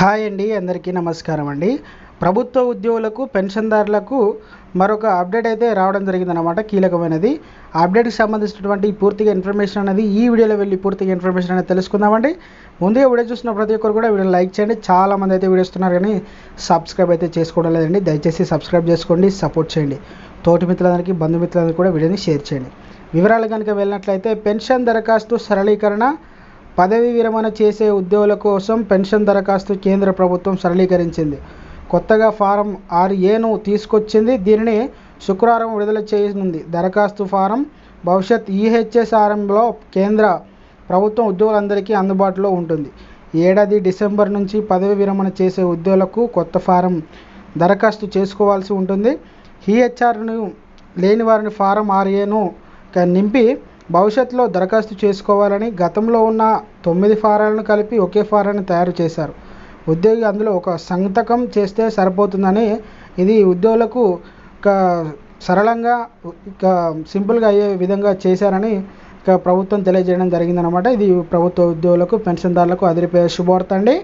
Hi అండి, అందరికీ నమస్కారం అండి. ప్రభుత్వ ఉద్యోగులకు పెన్షన్దారులకు మరొక అప్డేట్ అయితే రావడం జరిగిందనమాట. కీలకమైనది అప్డేట్కి సంబంధించినటువంటి పూర్తిగా ఇన్ఫర్మేషన్ అనేది ఈ వీడియోలో వెళ్ళి పూర్తిగా ఇన్ఫర్మేషన్ అనేది తెలుసుకుందామండి. ముందుగా వీడియో చూసిన ప్రతి ఒక్కరు కూడా వీడియోని లైక్ చేయండి. చాలామంది అయితే వీడియో ఇస్తున్నారు కానీ సబ్స్క్రైబ్ అయితే చేసుకోవడం లేదండి. దయచేసి సబ్స్క్రైబ్ చేసుకోండి, సపోర్ట్ చేయండి. తోటి మిత్రులందరికీ, బంధుమిత్రులందరికీ కూడా వీడియోని షేర్ చేయండి. వివరాలు కనుక వెళ్ళినట్లయితే పెన్షన్ దరఖాస్తు సరళీకరణ, పదవీ విరమణ చేసే ఉద్యోగుల కోసం పెన్షన్ దరఖాస్తు కేంద్ర ప్రభుత్వం సరళీకరించింది. కొత్తగా ఫారం 6A తీసుకొచ్చింది. దీనిని శుక్రవారం విడుదల చేయనుంది. దరఖాస్తు ఫారం భవిష్యత్ EHSRMలో కేంద్ర ప్రభుత్వం ఉద్యోగులందరికీ అందుబాటులో ఉంటుంది. ఏడాది డిసెంబర్ నుంచి పదవీ విరమణ చేసే ఉద్యోగులకు కొత్త ఫారం దరఖాస్తు చేసుకోవాల్సి ఉంటుంది. EHRను లేని వారిని ఫారం 6A నింపి భవిష్యత్తులో దరఖాస్తు చేసుకోవాలని గతంలో ఉన్న 9 ఫారాలను కలిపి ఒకే ఫారాన్ని తయారు చేశారు. ఉద్యోగి అందులో ఒక సంతకం చేస్తే సరిపోతుందని, ఇది ఉద్యోగులకు సరళంగా సింపుల్గా అయ్యే విధంగా చేశారని ప్రభుత్వం తెలియజేయడం జరిగిందనమాట. ఇది ప్రభుత్వ ఉద్యోగులకు, పెన్షన్దారులకు అదిరిపోయే శుభవార్త అండి.